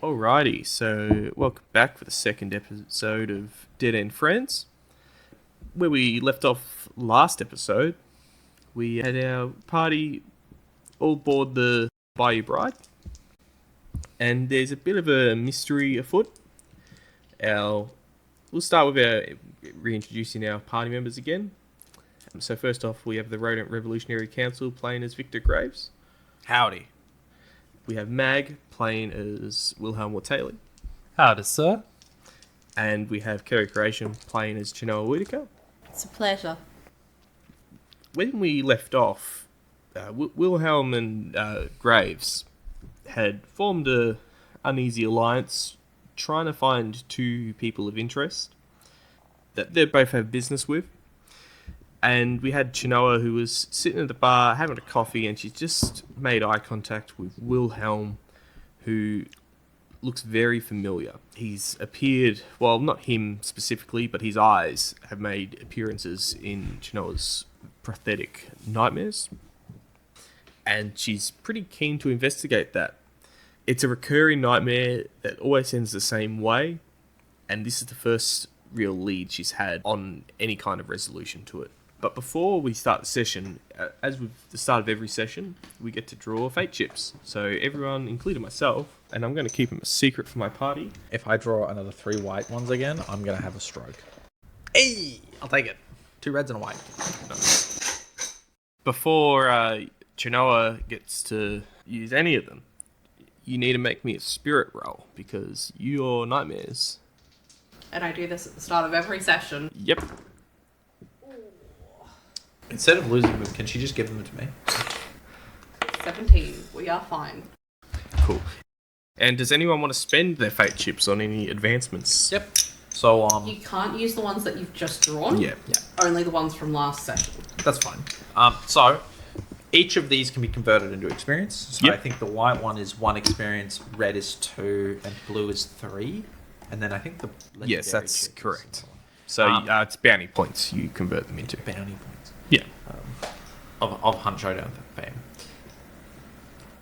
Alrighty, so welcome back for the second episode of Dead End Friends. Where we left off last episode, we had our party all aboard the WarsmithBrad, and there's a bit of a mystery afoot. We'll start with reintroducing our party members again. So first off, we have the Rodent Revolutionary Council playing as Victor Graves. Howdy. We have Mag playing as Wilhelm Wartaley. Howdy, sir. And we have Kerry Creation playing as Chenoa Whitaker. It's a pleasure. When we left off, Wilhelm and Graves had formed a uneasy alliance trying to find two people of interest that they both have business with. And we had Chenoa, who was sitting at the bar having a coffee, and she just made eye contact with Wilhelm, who looks very familiar. He's appeared, well, not him specifically, but his eyes have made appearances in Chenoa's prosthetic nightmares. And she's pretty keen to investigate that. It's a recurring nightmare that always ends the same way, and this is the first real lead she's had on any kind of resolution to it. But before we start the session, as with the start of every session, we get to draw fate chips. So everyone, including myself, and I'm going to keep them a secret for my party. If I draw another 3 white ones again, I'm going to have a stroke. Hey! I'll take it. 2 reds and a white. Before Chenoa gets to use any of them, you need to make me a spirit roll, because your nightmares... And I do this at the start of every session. Yep. Instead of losing them, can she just give them to me? 17. We are fine. Cool. And does anyone want to spend their fate chips on any advancements? Yep. So, You can't use the ones that you've just drawn. Yeah. Only the ones from last session. that's fine. So, each of these can be converted into experience. So Yep. I think the white one is 1 experience, red is 2, and blue is 3. And then I think the legendary Yes, that's chip is correct. another So it's bounty points you convert them into. one. Bounty points. Yeah. Of Hunt Showdown fame.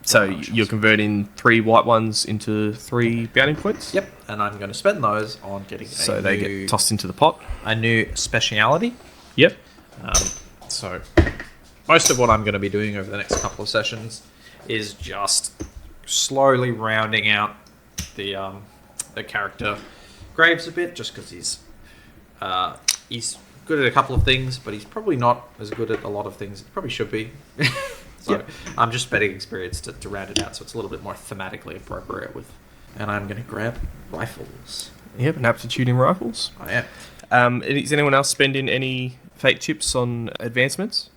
So you're converting 3 white ones into 3 bounty points? Yep. And I'm going to spend those on getting So they get tossed into the pot? a new speciality. Yep. So most of what I'm going to be doing over the next couple of sessions is just slowly rounding out the character Graves a bit, just because he's good at a couple of things, but he's probably not as good at a lot of things. He probably should be. So Yep. I'm just spending experience to round it out, so it's a little bit more thematically appropriate with. And I'm going to grab rifles. Yep, an aptitude in rifles. I am. Is anyone else spending any fate chips on advancements?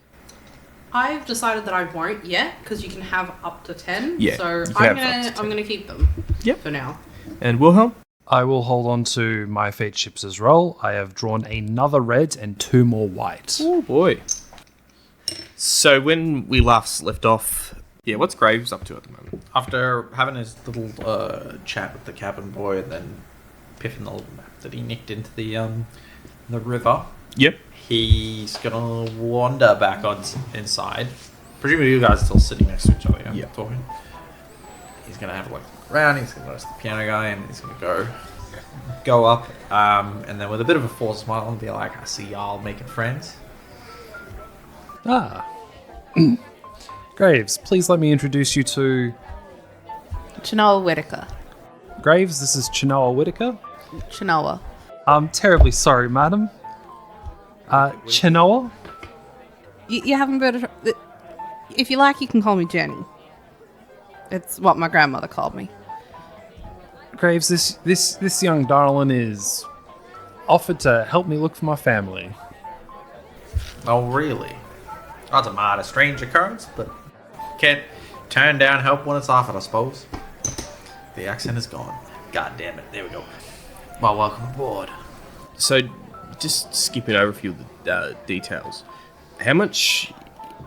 I've decided that I won't yet, because you can have up to 10. Yeah, So you can have up to 10. I'm gonna keep them. Yep. For now. And Wilhelm? I will hold on to my fate chips as well. I have drawn another red and 2 more white. Oh boy. So when we last left off, what's Graves up to at the moment? After having his little chat with the cabin boy and then piffing the little map that he nicked into the river, Yep. he's gonna wander back inside. Presumably you guys are still sitting next to each other, Yeah. talking. He's gonna have a look around, he's gonna notice the piano guy, and he's gonna go up, and then with a bit of a forced smile and be like, I see y'all making friends. Ah. Graves, please let me introduce you to... Chenoa Whitaker. Graves, this is Chenoa Whitaker. Chenoa. I'm terribly sorry, madam. Chenoa? You haven't better. If you like, you can call me Jenny. It's what my grandmother called me. Graves, this young darling is offered to help me look for my family. Oh, really? That's a mighty strange occurrence, but can't turn down help when it's offered, I suppose. The accent is gone. God damn it. There we go. Well, welcome aboard. So just skipping over a few of the details. How much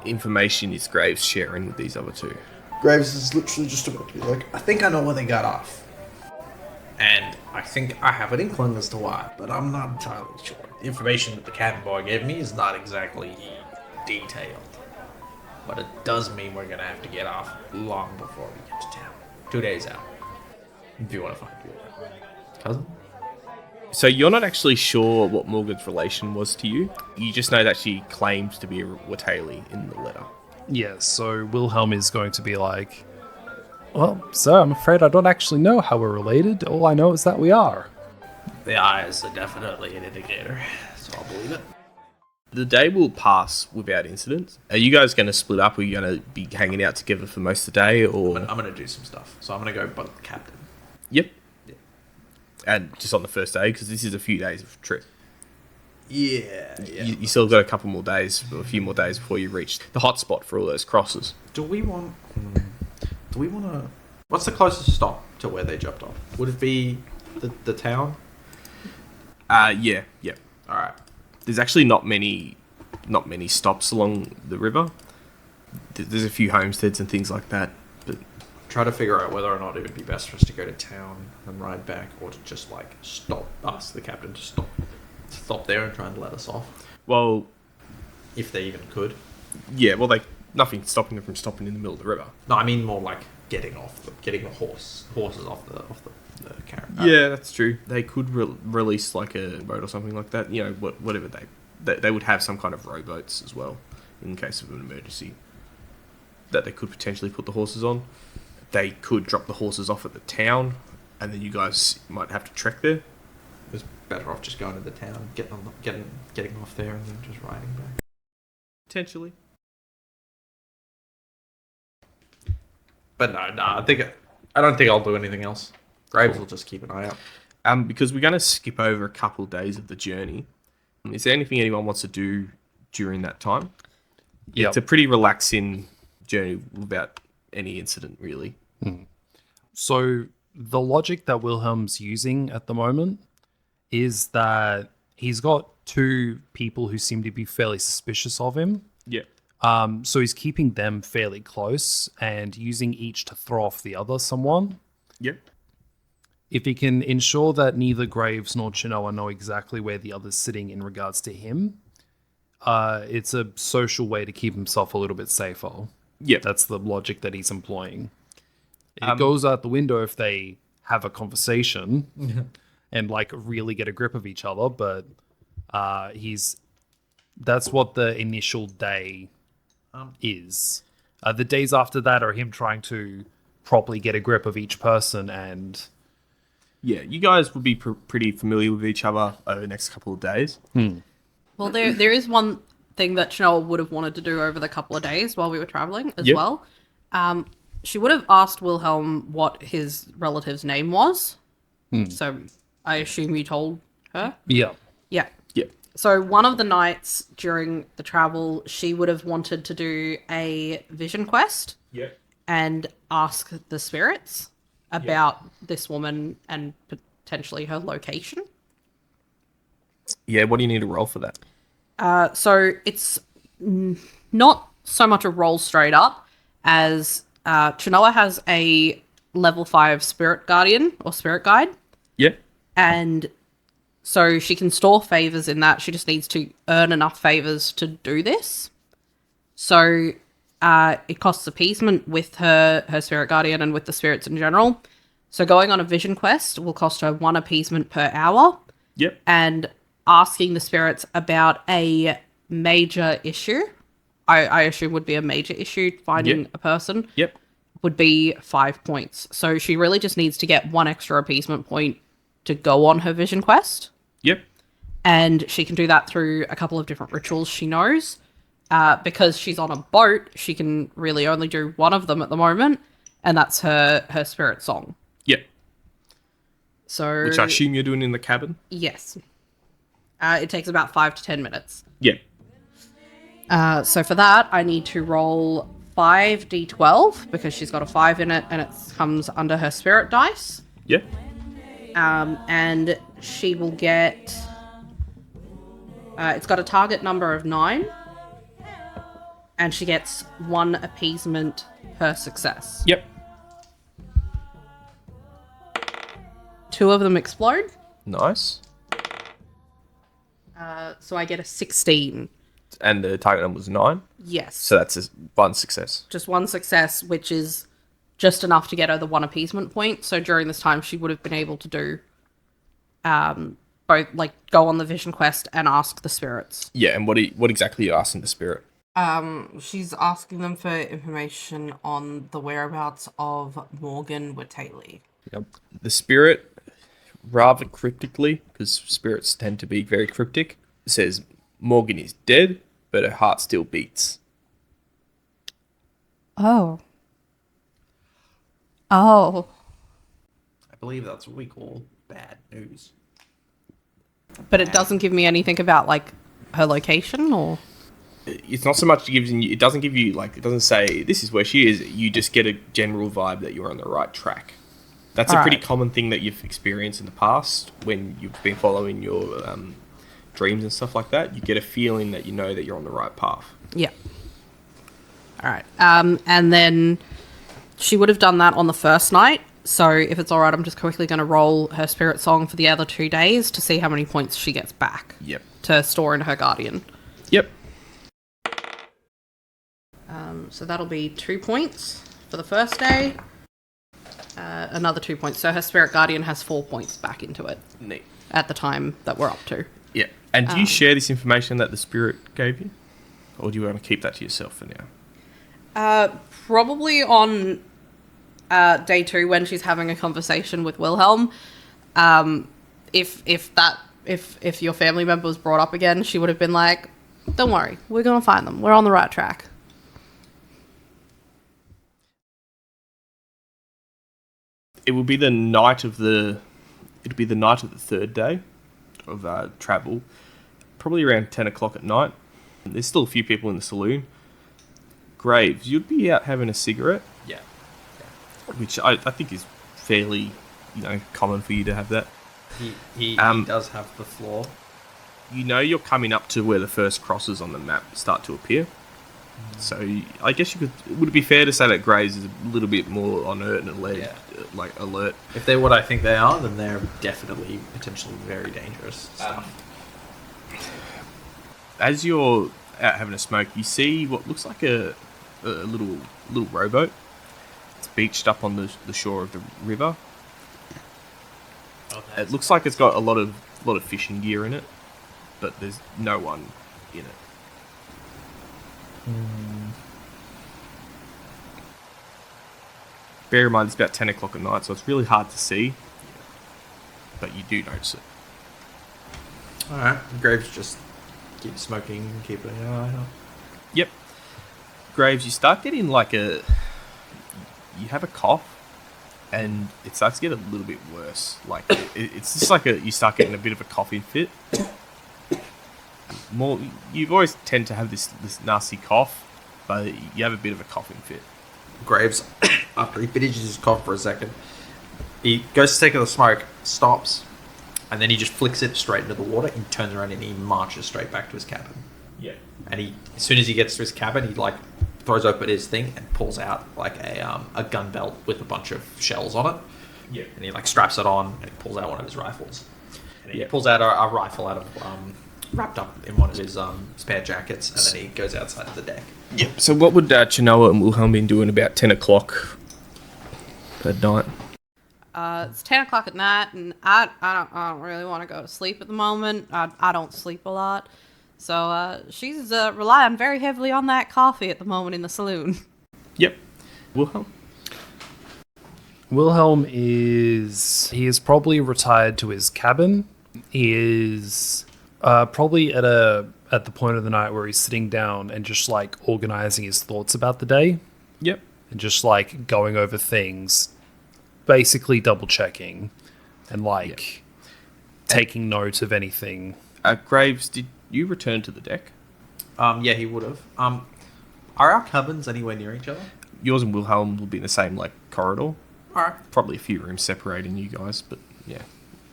information is Graves sharing with these other two? Graves is literally just about to be like, I think I know where they got off. And I think I have an inkling as to why, but I'm not entirely sure. The information that the cabin boy gave me is not exactly detailed. But it does mean we're going to have to get off long before we get to town. 2 days out. If you want to find your cousin. So you're not actually sure what Morgan's relation was to you. You just know that she claimed to be a Watali in the letter. Yeah, so Wilhelm is going to be like, well, sir, I'm afraid I don't actually know how we're related. All I know is that we are. The eyes are definitely an indicator, so I'll believe it. The day will pass without incident. Are you guys going to split up? Or are you going to be hanging out together for most of the day? Or I'm going to do some stuff. So I'm going to go bug the captain. Yep. Yeah. And just on the first day, because this is a few days of trip. Yeah. You still got a couple more days, or a few more days before you reach the hotspot for all those crosses. Do we want to... What's the closest stop to where they jumped off? Would it be the town? Yeah. All right. There's actually not many stops along the river. There's a few homesteads and things like that, but Try to figure out whether or not it would be best for us to go to town and ride back, or to just like stop us, the captain, to stop there and try and let us off, well, if they even could. yeah. Well, nothing stopping them from stopping in the middle of the river. No, I mean more like getting the horses off the carriage. Yeah, that's true. They could release like a boat or something like that. You know, whatever they would have some kind of rowboats as well in case of an emergency that they could potentially put the horses on. They could drop the horses off at the town, and then you guys might have to trek there. It's better off just going to the town, getting off there, and then just riding back. Potentially. But no, I don't think I'll do anything else. Graves will just keep an eye out. Because we're going to skip over a couple of days of the journey. Is there anything anyone wants to do during that time? Yep. It's a pretty relaxing journey without any incident, really. So the logic that Wilhelm's using at the moment is that he's got two people who seem to be fairly suspicious of him. Yeah. So he's keeping them fairly close and using each to throw off the other someone. Yep. If he can ensure that neither Graves nor Chinoa know exactly where the other's sitting in regards to him, it's a social way to keep himself a little bit safer. Yep. That's the logic that he's employing. It goes out the window if they have a conversation and like really get a grip of each other, but that's what the initial day is. The days after that are him trying to properly get a grip of each person, and Yeah, you guys would be pretty familiar with each other over the next couple of days. Well, there is one thing that Chanel would have wanted to do over the couple of days while we were traveling as Yep. well. She would have asked Wilhelm what his relative's name was. So I assume you told her? yeah. Yeah. Yeah. So one of the nights during the travel, she would have wanted to do a vision quest Yeah. and ask the spirits about this woman and potentially her location. Yeah, what do you need to roll for that? So it's not so much a roll straight up as Chinoa has a level 5 spirit guardian or spirit guide, Yeah. and so she can store favors in that. She just needs to earn enough favors to do this. So it costs appeasement with her spirit guardian and with the spirits in general. So going on a vision quest will cost her 1 appeasement per hour, Yep. and asking the spirits about a major issue, I assume would be a major issue, finding Yep. a person, Yep. would be 5 points. So she really just needs to get 1 extra appeasement point to go on her vision quest. Yep. And she can do that through a couple of different rituals she knows. Because she's on a boat, she can really only do one of them at the moment, and that's her spirit song. Yep. So, Which I assume you're doing in the cabin? yes. It takes about 5 to 10 minutes. Yep. So for that, I need to roll 5d12 because she's got a 5 in it, and it comes under her spirit dice. Yep. And she will get... it's got a target number of 9. And she gets 1 appeasement per success. Yep. 2 of them explode. Nice. So I get a 16. And the target number was 9. Yes. So that's one success. Just 1 success, which is just enough to get her the 1 appeasement point. So during this time, she would have been able to do both, like, go on the vision quest and ask the spirits. Yeah, and what exactly are you asking the spirit? She's asking them for information on the whereabouts of Morgan Wittaley. Yep. The spirit, rather cryptically, because spirits tend to be very cryptic, says Morgan is dead, but her heart still beats. Oh. Oh. I believe that's what we call bad news. But it doesn't give me anything about, like, her location, or... It's not so much it doesn't give you, like, it doesn't say this is where she is. You just get a general vibe that you're on the right track. That's a pretty common thing that you've experienced in the past when you've been following your dreams and stuff like that. You get a feeling that you know that you're on the right path. Yeah. All right. And then she would have done that on the first night. So if it's all right, I'm just quickly going to roll her spirit song for the other 2 days to see how many points she gets back. Yep. To store in her guardian. Yep. So that'll be 2 points for the first day. Another 2 points. So her spirit guardian has 4 points back into it. Neat. At the time that we're up to. Yeah. And do you share this information that the spirit gave you? Or do you want to keep that to yourself for now? Probably on day 2 when she's having a conversation with Wilhelm. If your family member was brought up again, she would have been like, don't worry, we're going to find them. We're on the right track. It will be the night of the 3rd day of travel, probably around 10 o'clock at night. There's still a few people in the saloon. Graves, you'd be out having a cigarette. Yeah. Which I think is fairly, common for you to have that. He does have the floor. You know you're coming up to where the first crosses on the map start to appear. So I guess would it be fair to say that Graves is a little bit more on alert and alert? If they're what I think they are, then they're definitely potentially very dangerous stuff. As you're out having a smoke, you see what looks like a little rowboat. It's beached up on the shore of the river. It looks like it's got a lot of fishing gear in it, but there's no one in it. Bear in mind it's about 10 o'clock at night, so it's really hard to see, but you do notice it. Alright, Graves just keep smoking, keep an eye on. Yep. Graves, you start getting you have a cough, and it starts to get a little bit worse. Like, it's just like you start getting a bit of a coughing fit. You've always tend to have this nasty cough, but you have a bit of a coughing fit. Graves, after he finishes his cough for a second, he goes to take the smoke, stops, and then he just flicks it straight into the water. He turns around and he marches straight back to his cabin. Yeah. And as soon as he gets to his cabin, he throws open his thing and pulls out a gun belt with a bunch of shells on it. Yeah. And he straps it on and he pulls out one of his rifles. And he pulls out a rifle out of wrapped up in one of his spare jackets, and then he goes outside of the deck. Yep. So what would Chinoa and Wilhelm been doing about 10 o'clock at night? It's 10 o'clock at night, and I don't really want to go to sleep at the moment. I don't sleep a lot. So she's relying very heavily on that coffee at the moment in the saloon. Yep. Wilhelm? Wilhelm is probably retired to his cabin. He is probably at the point of the night where he's sitting down and just organizing his thoughts about the day. Yep. And just going over things, basically double checking and taking note of anything. Graves, did you return to the deck? Yeah, he would have. Are our cabins anywhere near each other? Yours and Wilhelm will be in the same corridor. Alright. Probably a few rooms separating you guys, but yeah.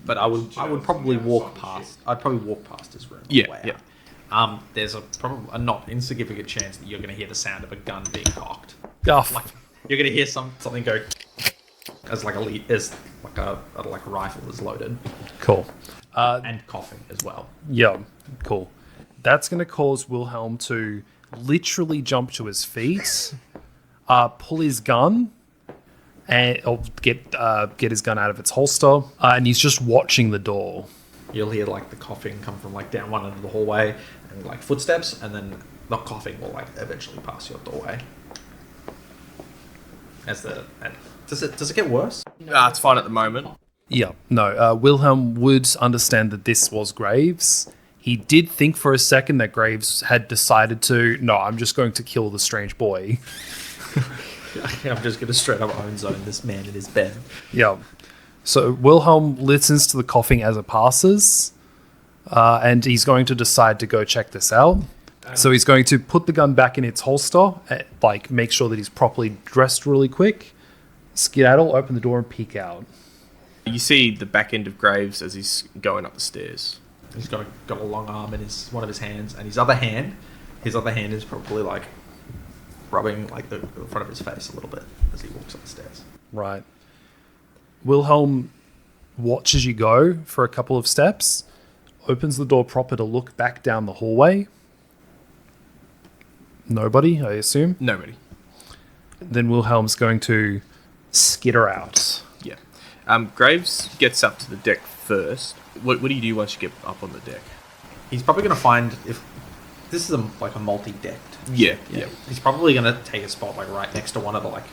But I would probably walk past. I'd probably walk past his room. Yeah, yeah. There's probably a not insignificant chance that you're going to hear the sound of a gun being cocked. Oh, You're going to hear something go as a rifle is loaded, cool. and coughing as well. Yeah, cool. That's going to cause Wilhelm to literally jump to his feet, pull his gun, and or get his gun out of its holster, and he's just watching the door. You'll hear like the coughing come from like down one end of the hallway, and like footsteps, and then the coughing will like eventually pass your doorway. Does it get worse? It's fine at the moment. Yeah, no. Wilhelm would understand that this was Graves. He did think for a second that Graves had decided to, no, I'm just going to kill the strange boy. I'm just going to straight up own zone this man in his bed. Yeah. So Wilhelm listens to the coughing as it passes, and he's going to decide to go check this out. So he's going to put the gun back in its holster, like make sure that he's properly dressed really quick, skedaddle, open the door, and peek out. You see the back end of Graves as he's going up the stairs. He's got a long arm in one of his hands, and his other hand is probably like rubbing like the front of his face a little bit as he walks up the stairs. Right. Wilhelm watches you go for a couple of steps, opens the door proper to look back down the hallway. Nobody, I assume. Nobody. Then Wilhelm's going to skitter out. Yeah. Graves gets up to the deck first. What do you do once you get up on the deck? He's probably going to find if this is a multi-decked. Yeah. He's probably going to take a spot like right next to one of the like,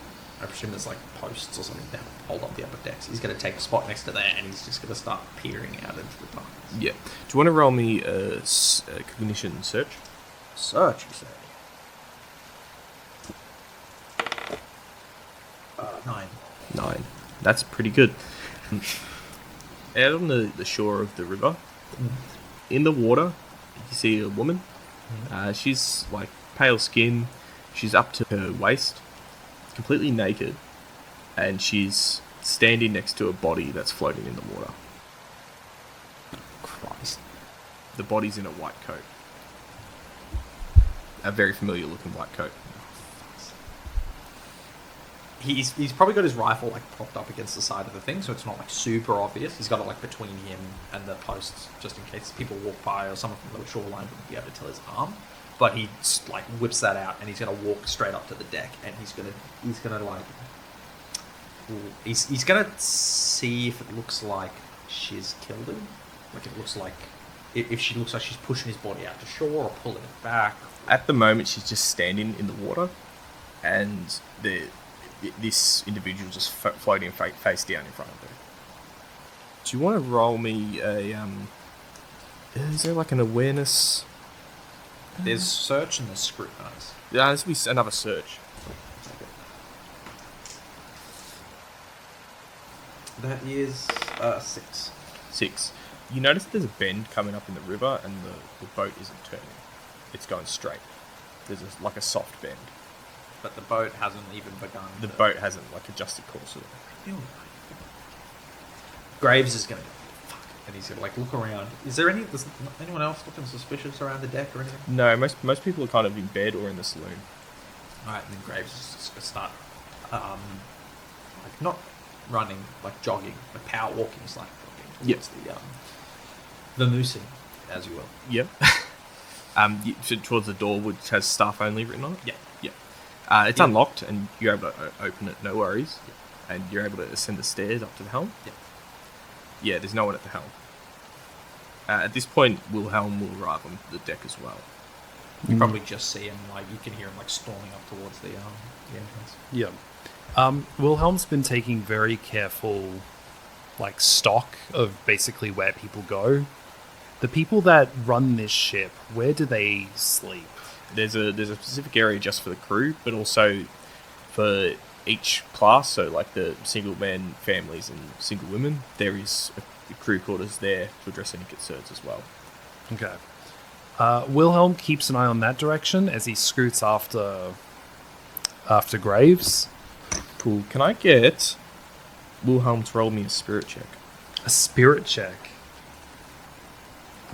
I presume there's like posts or something that hold up the upper decks. He's going to take a spot next to there, and he's just going to start peering out into the darkness. Yeah. Do you want to roll me a cognition search? Search, you say? 9. That's pretty good. Out on the shore of the river, in the water, you see a woman. She's like pale skin. She's up to her waist, completely naked, and she's standing next to a body that's floating in the water. Christ. The body's in a white coat. A very familiar looking white coat. He's probably got his rifle like propped up against the side of the thing, so it's not like super obvious. He's got it like between him and the posts, just in case people walk by or someone from the shoreline wouldn't be able to tell his arm. But he like whips that out, and he's gonna walk straight up to the deck, and he's gonna see if it looks like she's killed him. Like it looks like if she looks like she's pushing his body out to shore or pulling it back. At the moment, she's just standing in the water, and this individual just floating face down in front of her. Do you want to roll me a is there like an awareness? There's search and there's scrutinize. Yeah, this will be another search. That is 6. 6. You notice there's a bend coming up in the river, and the boat isn't turning. It's going straight. There's like a soft bend. But the boat hasn't even begun. The boat hasn't like adjusted course at all. Graves is going to fuck, and he's going to like look around. Does anyone else looking suspicious around the deck or anything? No, most people are kind of in bed or in the saloon. Alright, and then Graves is just going to start like not running, like jogging, like power walking, like walking towards the moosing, as you will. Yep. Towards the door, which has staff only written on it. Yeah. It's unlocked, and you're able to open it, no worries. Yeah. And you're able to ascend the stairs up to the helm. Yeah, there's no one at the helm. At this point, Wilhelm will arrive on the deck as well. You probably just see him, like you can hear him like storming up towards the entrance. Yeah. Wilhelm's been taking very careful, like, stock of basically where people go. The people that run this ship, where do they sleep? There's a specific area just for the crew, but also for each class. So like the single men families and single women, there is a crew quarters there to address any concerns as well. Okay. Wilhelm keeps an eye on that direction as he scoots after Graves. Cool. Can I get Wilhelm to roll me a spirit check? A spirit check.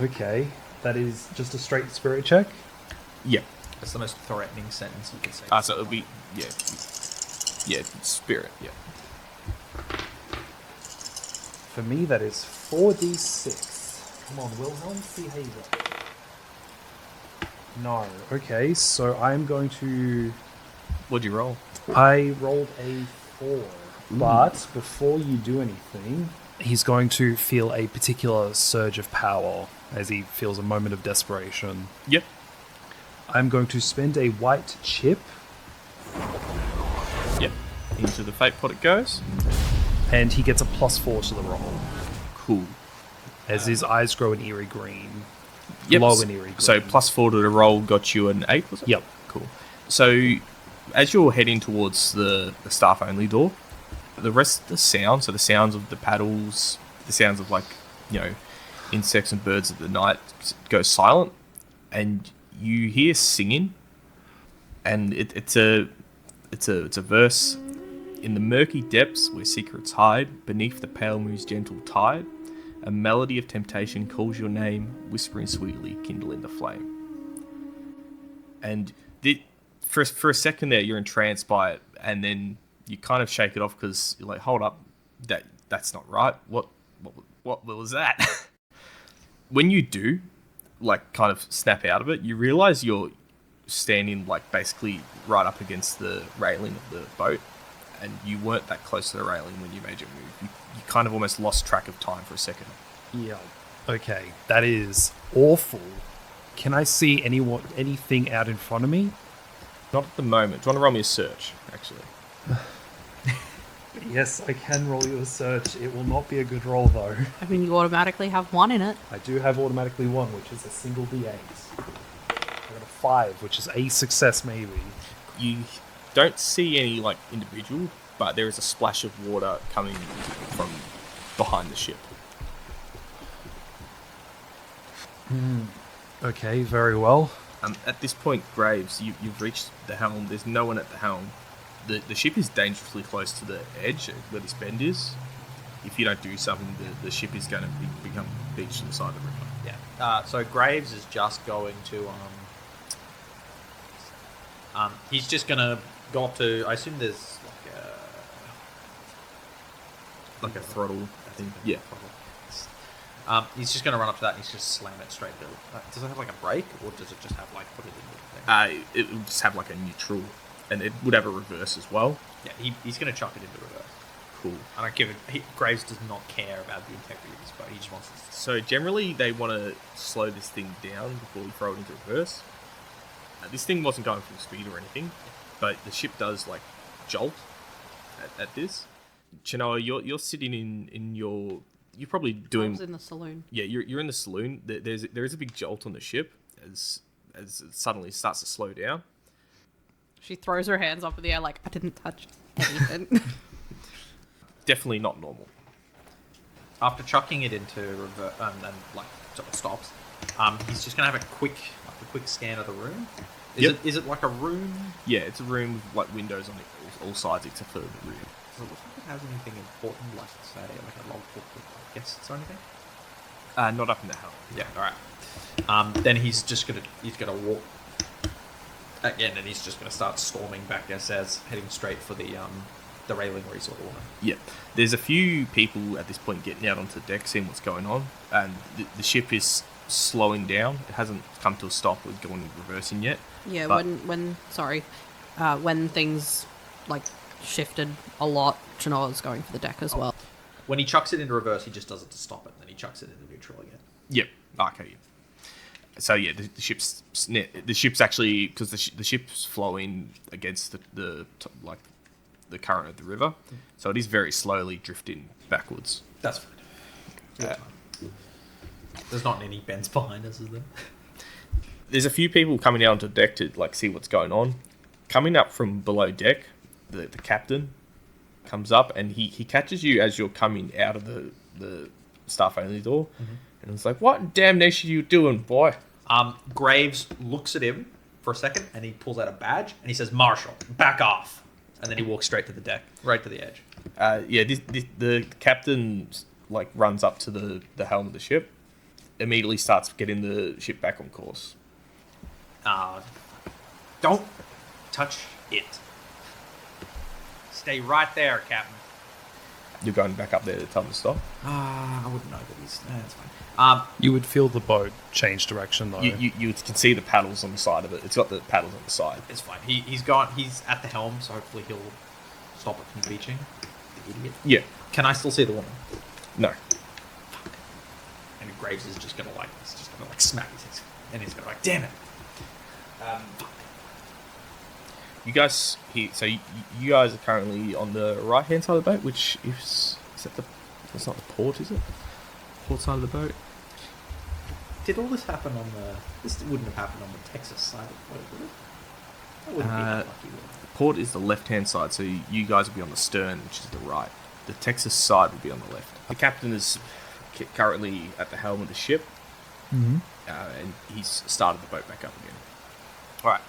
Okay, that is just a straight spirit check. Yeah. That's the most threatening sentence you could say. So it'll be spirit. Yeah. For me, that is 4d6. Come on, Wilhelm, see how you go. No. Okay, so I'm going to... What'd you roll? I rolled a 4. But before you do anything, he's going to feel a particular surge of power as he feels a moment of desperation. Yep. I'm going to spend a white chip, Yep. Into the fate pot it goes. and he gets a +4 to the roll Cool. as his eyes grow an eerie green. Yep. Glow an eerie green. So +4 to the roll got you an 8, was it? Yep. Cool. So as you're heading towards the staff only door, the rest of the sounds, so the sounds of the paddles, the sounds of insects and birds of the night go silent, and you hear singing, and it's a verse. In the murky depths where secrets hide, beneath the pale moon's gentle tide, a melody of temptation calls your name, whispering sweetly, kindling the flame. And for a second there, you're entranced by it, and then you kind of shake it off because you're like, hold up, that's not right. What was that? When you do, kind of snap out of it, you realize you're standing basically right up against the railing of the boat, and you weren't that close to the railing when you made your move. You kind of almost lost track of time for a second. Yeah. Okay, that is awful. Can I see anything out in front of me? Not at the moment. Do you want to roll me a search, actually? Yes, I can roll you a search. It will not be a good roll, though. I mean, you automatically have 1 in it. I do have automatically 1, which is a single D8. I got a 5, which is a success, maybe. You don't see any individual, but there is a splash of water coming from behind the ship. Okay, very well. At this point, Graves, you've reached the helm. There's no one at the helm. The ship is dangerously close to the edge where this bend is. If you don't do something, the ship is going to become beached to the side of the river. Yeah. So Graves is just going to he's just gonna go up to. I assume there's Like a throttle, I think. Yeah. He's just gonna run up to that and he's just slam it straight into. Does it have a brake, or does it just have put it into the thing? It would just have a neutral, and it would have a reverse as well. Yeah, he's gonna chuck it into reverse. Cool. I don't give it. Graves does not care about the integrity of this boat. He just wants to. So generally, they want to slow this thing down before we throw it into reverse. This thing wasn't going full speed or anything, but the ship does jolt at this. Chenoa, you're sitting in your. You're probably doing. I was in the saloon. Yeah, you're in the saloon. There is a big jolt on the ship as it suddenly starts to slow down. She throws her hands up in the air I didn't touch anything. Definitely not normal. After chucking it into reverse and then sort of stops, he's just gonna have a quick scan of the room. Is it a room? Yeah, it's a room with windows on all sides except for the rear. Does it look like it has anything important, say, a logbook with guests or anything? Not up in the helm. Yeah, all right. Then he's gonna walk again, and he's just gonna start storming back, heading straight for the railing where he saw the woman. Yeah, there's a few people at this point getting out onto the deck, seeing what's going on, and the ship is slowing down. It hasn't come to a stop with going reversing yet. Yeah, but when things shifted a lot, Chenoa's going for the deck as well. When he chucks it into reverse, he just does it to stop it, and then he chucks it into neutral again. Yep. Okay. Yeah. So yeah, the ship's actually because the ship's flowing against the current of the river, so it is very slowly drifting backwards. That's fine. There's not any bends behind us, is there? There's a few people coming out onto deck to see what's going on. Coming up from below deck, the captain comes up and he catches you as you're coming out of the staff only door, and it's like, "What in damnation are you doing, boy?" Graves looks at him for a second and he pulls out a badge and he says, "Marshal, back off," and then he walks straight to the deck, right to the edge. The captain runs up to the helm of the ship, immediately starts getting the ship back on course. Don't touch it. Stay right there, Captain. You're going back up there to tell him to stop? I wouldn't know that he's... that's fine. You would feel the boat change direction, though. You can see the paddles on the side of it. It's got the paddles on the side. It's fine. He's at the helm, so hopefully he'll stop it from beaching. idiot. Yeah. Can I still see the woman? No. And Graves is just gonna smack his head. And he's gonna damn it. You guys, you guys are currently on the right hand side of the boat, which is that that's not the port, is it? Port side of the boat. Did all this happen on the... This wouldn't have happened on the Texas side of the boat, would it? That wouldn't be lucky, would it? The port is the left hand side, so you guys will be on the stern, which is the right. The Texas side will be on the left. The captain is currently at the helm of the ship, and he's started the boat back up again. All right.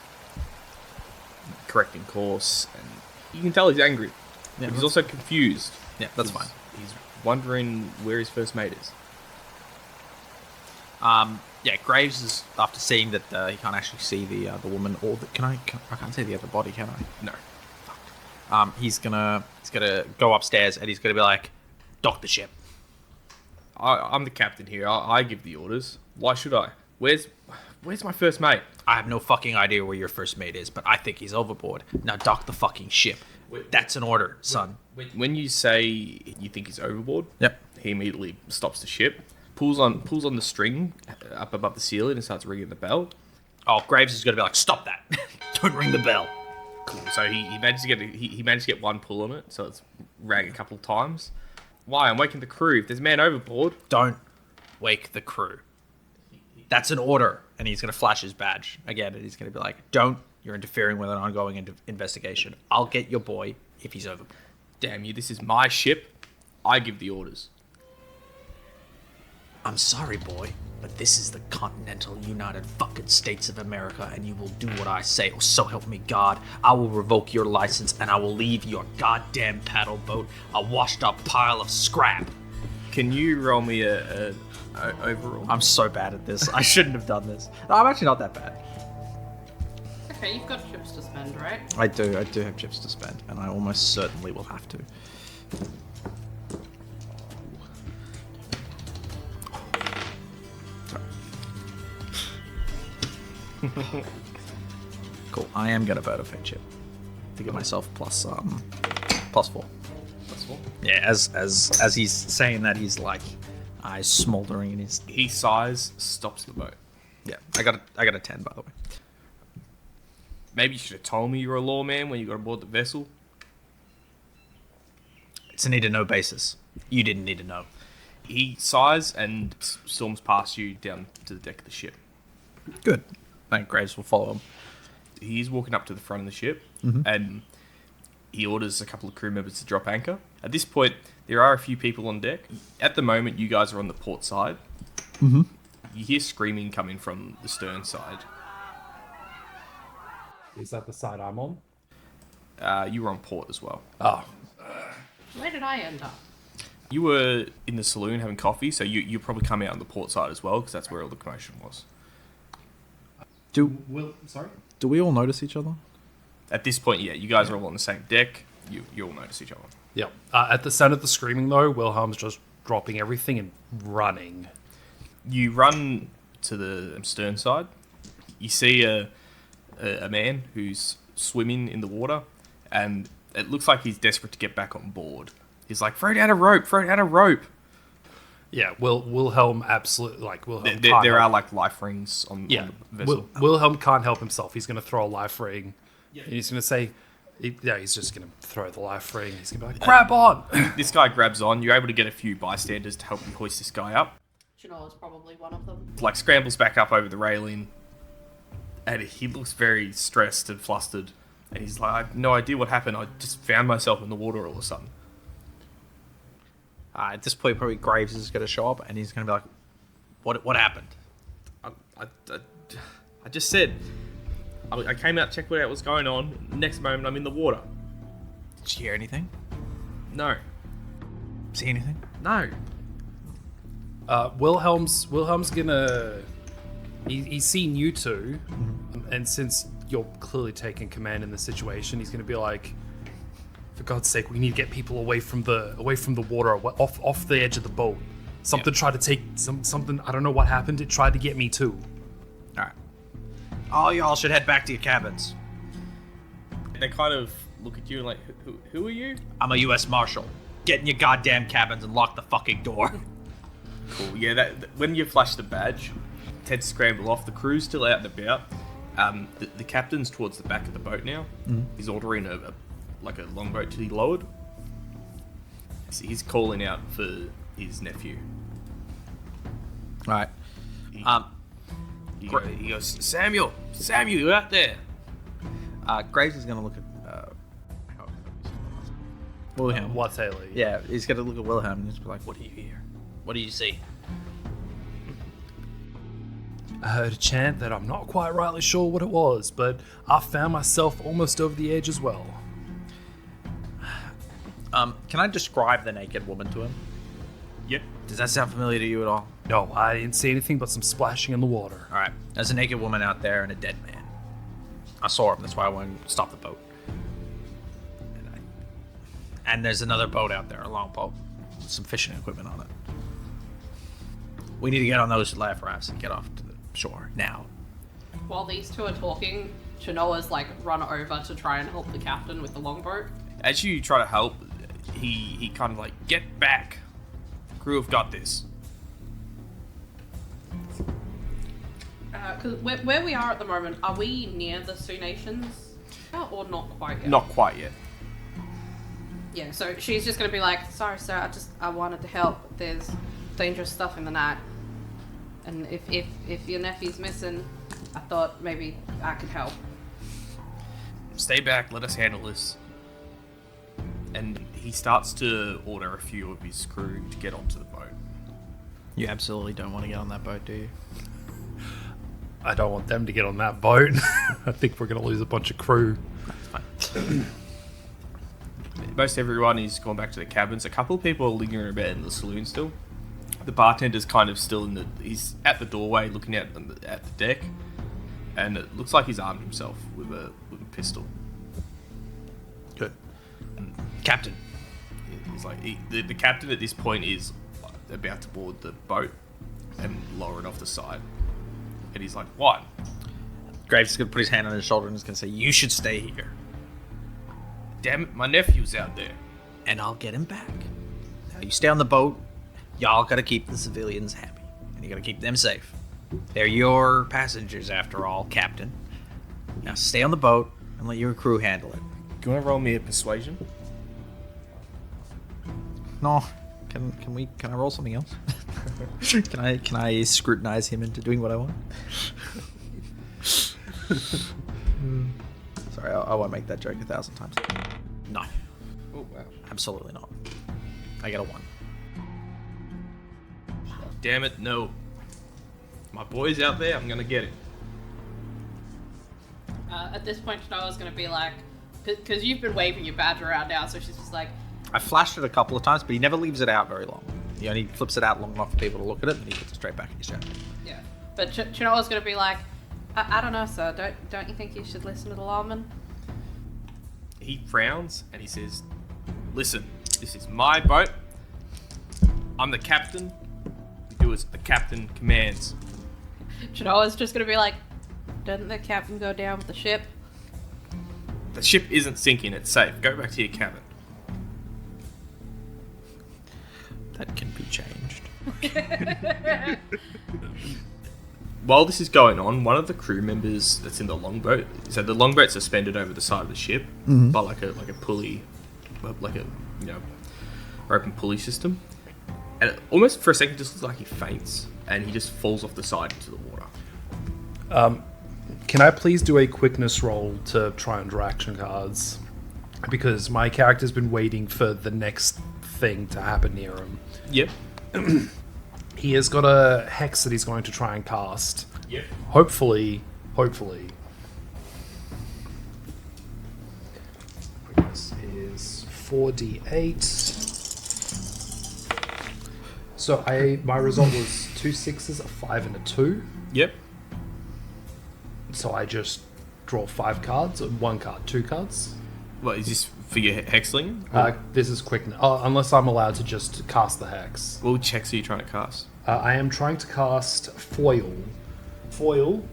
Correcting course, and you can tell he's angry. Yeah, But he's also confused. Yeah, that's fine. He's wondering where his first mate is. Yeah, Graves is, after seeing that he can't actually see the woman or the... I can't see the other body, can I? No. He's gonna go upstairs and he's gonna be like, dock the ship. I'm the captain here. I give the orders. Why should I? Where's my first mate? I have no fucking idea where your first mate is, but I think he's overboard. Now dock the fucking ship. That's an order, son. When you say you think he's overboard, Yep. he immediately stops the ship, pulls on the string up above the ceiling and starts ringing the bell. Oh, Graves is gonna be like, stop that! Don't ring the bell. Cool. So he managed to get one pull on it, so it's rang a couple of times. Why? I'm waking the crew. If there's a man overboard, Don't wake the crew. That's an order. And he's gonna flash his badge again, and he's gonna be like, don't. You're interfering with an ongoing investigation. I'll get your boy if he's overboard. damn you, this is my ship. I give the orders. I'm sorry, boy, but this is the continental United fucking States of America, and you will do what I say, or so help me God. I will revoke your license, and I will leave your goddamn paddle boat a washed-up pile of scrap. Can you roll me a overall? I'm so bad at this. I shouldn't have done this. No, I'm actually not that bad. Okay, you've got chips to spend, right? I do have chips to spend, and I almost certainly will have to. Cool. I am gonna vote a fake chip to give myself plus 4. Plus 4. Yeah, as he's saying that, he's like eyes smoldering in his. He sighs, stops the boat. Yeah, I got a 10, by the way. Maybe you should have told me you were a lawman when you got aboard the vessel. It's a need to know basis. You didn't need to know. He sighs and storms past you down to the deck of the ship. Good. I think Graves will follow him. He's walking up to the front of the ship, and he orders a couple of crew members to drop anchor. At this point, there are a few people on deck. At the moment, you guys are on the port side. You hear screaming coming from the stern side. Is that the side I'm on? You were on port as well. Oh, Where did I end up? You were in the saloon having coffee, so you probably come out on the port side as well, because that's where all the commotion was. Do sorry? do we all notice each other? At this point, yeah, you guys are all on the same deck. You all notice each other. Yep. At the sound of the screaming, though, Wilhelm's just dropping everything and running. You run to the stern side. You see a man who's swimming in the water, and it looks like he's desperate to get back on board. He's like, throw down a rope, throw down a rope. Yeah, Wilhelm absolutely, like, Wilhelm There can't are help. like life rings on Yeah, the vessel. Wilhelm can't help himself. He's going to throw a life ring. And he's going to say, he's just going to throw the life ring. He's going to be like, grab on! This guy grabs on. You're able to get a few bystanders to help you hoist this guy up. Janelle is probably one of them. Like, scrambles back up over the railing, and he looks very stressed and flustered. And he's like, I have no idea what happened. I just found myself in the water all of a sudden. At this point, probably Graves is going to show up, and he's going to be like, "What happened?" I just said, I came out, checked what out was going on. Next moment, I'm in the water. Did you hear anything? No. See anything? No. Wilhelm's gonna. He's seen you two, and since you're clearly taking command in the situation, he's gonna be like, "For God's sake, we need to get people away from the water, off the edge of the boat. Something tried to take something. I don't know what happened. It tried to get me too." All right. All y'all should head back to your cabins. They kind of look at you and like, who are you? I'm a U.S. Marshal. Get in your goddamn cabins and lock the fucking door. Cool. Yeah, when you flash the badge, Ted scramble off. The crew's still out and about. The captain's towards the back of the boat now. He's ordering a longboat to be lowered. So he's calling out for his nephew. All right. He goes, Samuel, you out there? Graves is going to look at Wilhelm. What's Haley? Yeah, he's going to look at Wilhelm and just be like, "What do you hear? What do you see?" I heard a chant that I'm not quite rightly sure what it was, but I found myself almost over the edge as well. Can I describe the naked woman to him? Yep. Does that sound familiar to you at all? No, I didn't see anything but some splashing in the water. All right. There's a naked woman out there and a dead man. I saw him. That's why I wanted to stop the boat. And there's another boat out there, a longboat, with some fishing equipment on it. We need to get on those life rafts and get off to the shore now. While these two are talking, Chinoa's like run over to try and help the captain with the longboat. As you try to help, he kind of like, get back. The crew have got this. Because where we are at the moment, are we near the Sioux Nations? Or not quite yet? Not quite yet. Yeah, so she's just going to be like, sorry sir, I wanted to help. There's dangerous stuff in the night. And if your nephew's missing, I thought maybe I could help. Stay back, let us handle this. And he starts to order a few of his crew to get onto the boat. You absolutely don't want to get on that boat, do you? I don't want them to get on that boat. I think we're going to lose a bunch of crew. Most everyone is gone back to the cabins. A couple of people are lingering about in the saloon still. The bartender's kind of still he's at the doorway looking out at the deck. And it looks like he's armed himself with a pistol. Good. Captain. He's like, the captain at this point is about to board the boat and lower it off the side. And he's like, what? Graves is going to put his hand on his shoulder and is going to say, "You should stay here. Damn it, my nephew's out there. And I'll get him back. Now you stay on the boat. Y'all got to keep the civilians happy. And you got to keep them safe. They're your passengers after all, Captain. Now stay on the boat and let your crew handle it." Do you want to roll me a persuasion? No. Can I roll something else? Can I scrutinize him into doing what I want? Sorry, I won't make that joke 1,000 times. No. Oh, wow. Absolutely not. I get a 1. Damn it, no. My boy's out there, I'm going to get him. At this point, Chinoa's going to be like, because you've been waving your badge around now, so she's just like, I flashed it a couple of times, but he never leaves it out very long. He only flips it out long enough for people to look at it, and he puts it straight back in his jacket. yeah. But Chinoa's going to be like, I don't know, sir. Don't you think you should listen to the lawman? He frowns and he says, listen, this is my boat. I'm the captain. We do as the captain commands. Chinoa's just going to be like, doesn't the captain go down with the ship? The ship isn't sinking, it's safe. Go back to your cabin. That can be changed. While this is going on, one of the crew members that's in the longboat, so the longboat's suspended over the side of the ship by like a pulley, like a rope and pulley system, and it almost for a second just looks like he faints and he just falls off the side into the water. Can I please do a quickness roll to try and draw action cards? Because my character's been waiting for the next thing to happen near him. Yep. He has got a hex that he's going to try and cast. Yep. Hopefully. This is 4d8. So my result was 2 6s, a 5, and a 2. Yep. So I just draw 5 cards, or 1 card, 2 cards. What is this for your hexling? This is quick. Unless I'm allowed to just cast the hex. What checks are you trying to cast? I am trying to cast Foil. Foil.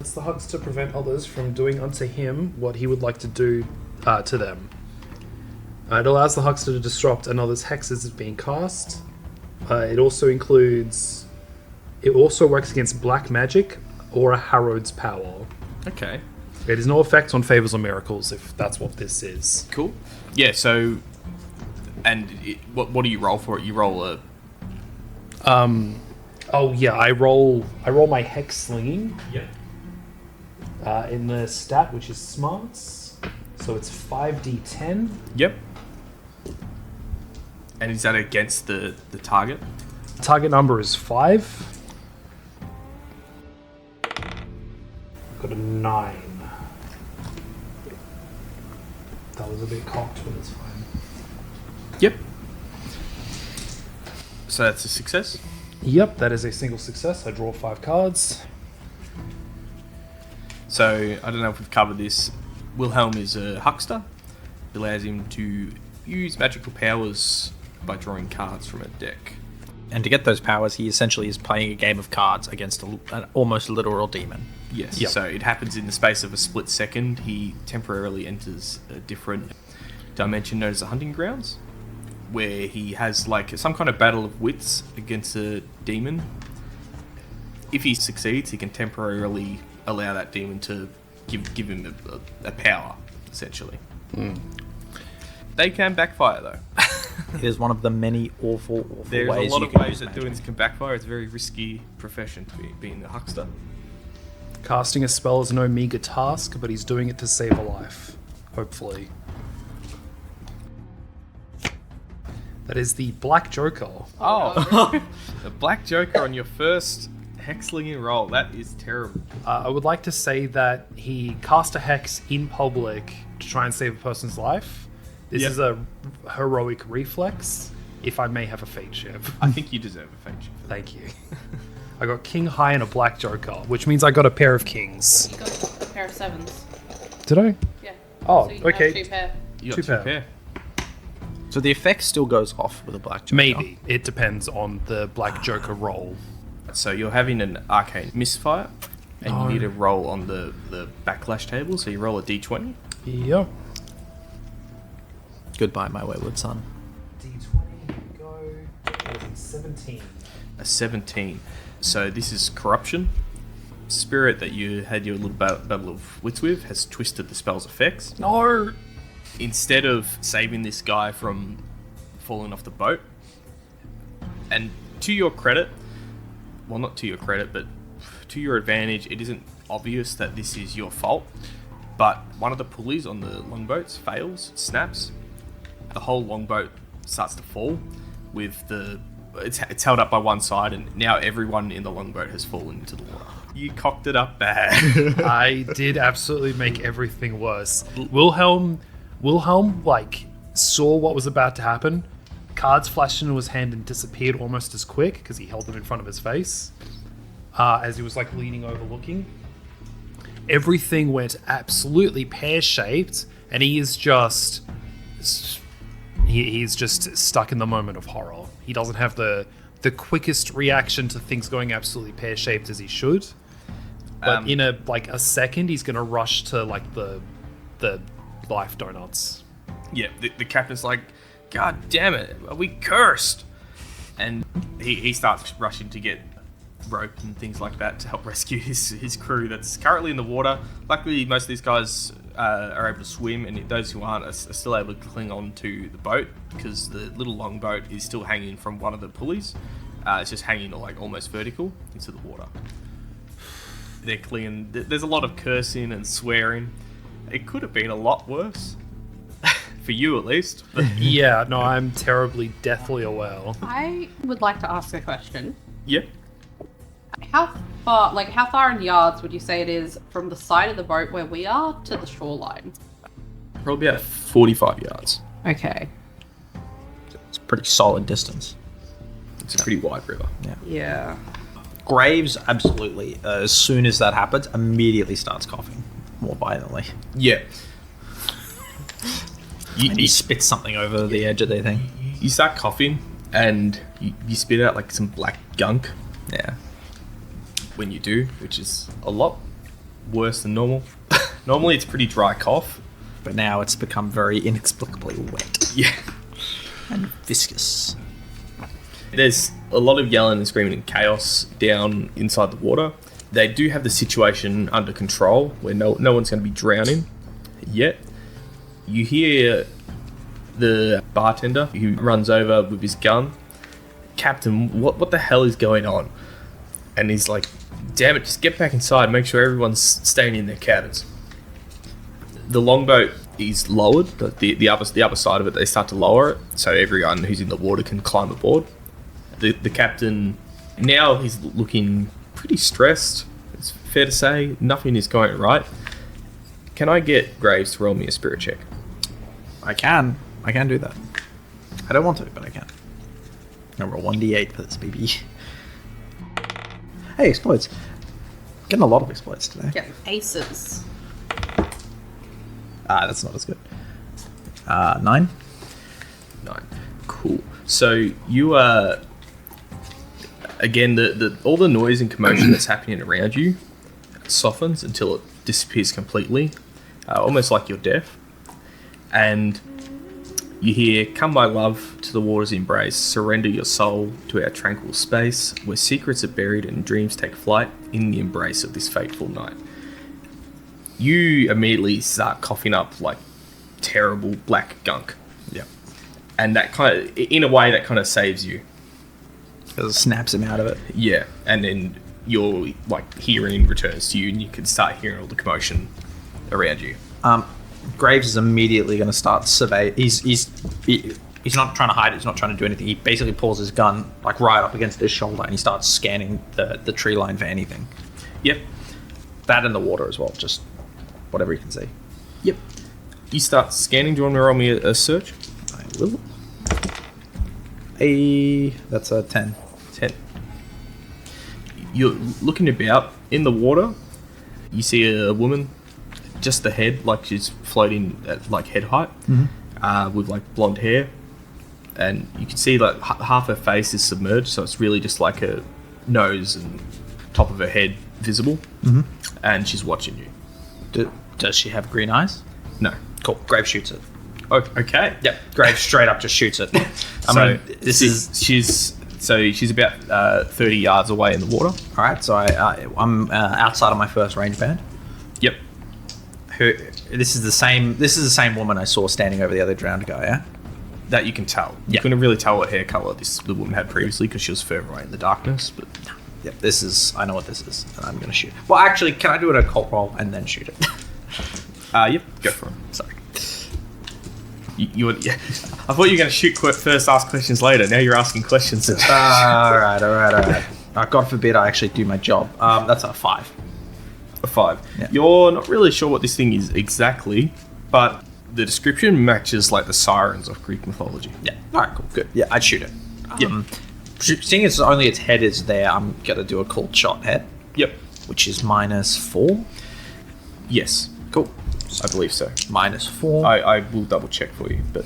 It's the hugs to prevent others from doing unto him what he would like to do to them. It allows the huckster to disrupt another's hexes as being cast. It also works against black magic or a Harrow's power. Okay. It has no effect on favors or miracles, if that's what this is. Cool. Yeah. So, and what do you roll for it? You roll a. Oh yeah, I roll my hex slinging. Yep. In the stat, which is smarts. So it's 5d10. Yep. And is that against the target? Target number is 5. I've got a 9. That was a bit cocked, but it's fine. Yep. So that's a success. Yep, that is a single success. I draw 5 cards. So I don't know if we've covered this. Wilhelm is a huckster. It allows him to use magical powers by drawing cards from a deck. And to get those powers, he essentially is playing a game of cards against an almost literal demon. Yes. Yep. So it happens in the space of a split second. He temporarily enters a different dimension known as the hunting grounds, where he has like some kind of battle of wits against a demon. If he succeeds, he can temporarily allow that demon to give him a power, essentially. They can backfire, though. It is one of the many awful There's ways a lot you of can ways use that magic. doing this can backfire. It's a very risky profession to be being a huckster. Casting a spell is no meager task, but he's doing it to save a life. Hopefully. That is the Black Joker. Oh, the Black Joker on your first hexlinging roll. That is terrible. I would like to say that he cast a hex in public to try and save a person's life. This Yep. is a heroic reflex, if I may have a fate chip. I think you deserve a fate chip. Thank you. I got King High and a Black Joker, which means I got a pair of kings. You got a pair of 7s. Did I? Yeah. Oh, So you can okay. have 2 pair. You got Two two pair. pair. So the effect still goes off with a black joker. Maybe. It depends on the Black Joker roll. So you're having an arcane misfire, and Oh. you need to roll on the backlash table. So you roll a d20. Yep. Goodbye, my wayward son. D20, go. That is 17. A 17. So this is corruption. Spirit that you had your little battle of wits with has twisted the spell's effects. No! Instead of saving this guy from falling off the boat, and to your credit, well, not to your credit, but to your advantage, it isn't obvious that this is your fault, but one of the pulleys on the longboats fails, snaps. The whole longboat starts to fall with it's held up by one side, and now everyone in the longboat has fallen into the water. You cocked it up bad. I did absolutely make everything worse. Wilhelm, like, saw what was about to happen. Cards flashed into his hand and disappeared almost as quick, because he held them in front of his face, as he was, like, leaning over looking. Everything went absolutely pear-shaped, and he is just... He's just stuck in the moment of horror. He doesn't have the quickest reaction to things going absolutely pear-shaped as he should. But in a second, he's gonna rush to like the life donuts. Yeah, the captain's like, God damn it, are we cursed? And he starts rushing to get rope and things like that to help rescue his crew that's currently in the water. Luckily, most of these guys are able to swim, and those who aren't are still able to cling on to the boat, because the little longboat is still hanging from one of the pulleys. It's just hanging like almost vertical into the water. They're clinging. There's a lot of cursing and swearing. It could have been a lot worse. For you, at least. But Yeah, no, I'm terribly deathly aware. I would like to ask a question. yeah. How far in yards would you say it is from the side of the boat where we are to the shoreline? Probably about 45 yards. Okay. It's a pretty solid distance. It's a pretty wide river. Yeah. Graves, absolutely. As soon as that happens, immediately starts coughing more violently. Yeah. And he spits something over the edge of their thing. You start coughing, and you spit out like some black gunk Yeah. when you do, which is a lot worse than normal. Normally it's pretty dry cough, but now it's become very inexplicably wet Yeah. and viscous. There's a lot of yelling and screaming and chaos down inside the water. They do have the situation under control where no one's going to be drowning yet. You hear the bartender who runs over with his gun. Captain, what the hell is going on? And he's like, damn it, just get back inside, make sure everyone's staying in their cabins. The longboat is lowered, the upper side of it, they start to lower it, so everyone who's in the water can climb aboard. The captain, now he's looking pretty stressed, it's fair to say, nothing is going right. Can I get Graves to roll me a spirit check? I can do that. I don't want to, but I can. I'm gonna roll 1d8 for this, baby. Hey, exploits. Getting a lot of exploits today. Get aces. That's not as good. 9. 9. Cool. So you are again the all the noise and commotion that's happening around you softens until it disappears completely, almost like you're deaf. And you hear, "Come, my love, to the water's embrace. Surrender your soul to our tranquil space, where secrets are buried and dreams take flight in the embrace of this fateful night." You immediately start coughing up like terrible black gunk. Yeah. And that kind of, in a way, that kind of saves you. Because it snaps him out of it. Yeah. And then your like hearing returns to you, and you can start hearing all the commotion around you. Graves is immediately going to start survey. He's not trying to hide it. He's not trying to do anything. He basically pulls his gun like right up against his shoulder, and he starts scanning the tree line for anything. Yep. That in the water as well. Just whatever you can see. Yep. You start scanning. Do you want to roll me a search? I will. That's a 10. 10. You're looking about in the water. You see a woman, just the head, like she's floating at like head height, with like blonde hair, and you can see like half her face is submerged, so it's really just like her nose and top of her head visible, and she's watching you. Does she have green eyes? No. Cool. Graves shoots it. Okay. Yep. Graves straight up just shoots it. She's about 30 yards away in the water. All right. So I'm outside of my first range band. Yep. This is the same woman I saw standing over the other drowned guy. Yeah. That you can tell. You Yeah. couldn't really tell what hair color the woman had previously because she was further away in the darkness. But Yep. I know what this is, and I'm gonna shoot. Well, actually, can I do it a cult roll and then shoot it? yep, go for it. Sorry. Yeah. I thought you were going to shoot first, ask questions later. Now you're asking questions. All right. God forbid I actually do my job. That's a 5. A 5. Yeah. You're not really sure what this thing is exactly, but the description matches like the sirens of Greek mythology. Yeah. All right. Cool. Good. Yeah, I'd shoot it. Yep. Seeing as only its head is there, I'm gonna do a cold shot head. Yep. Which is -4. Yes. Cool. I believe so. -4. I will double check for you, but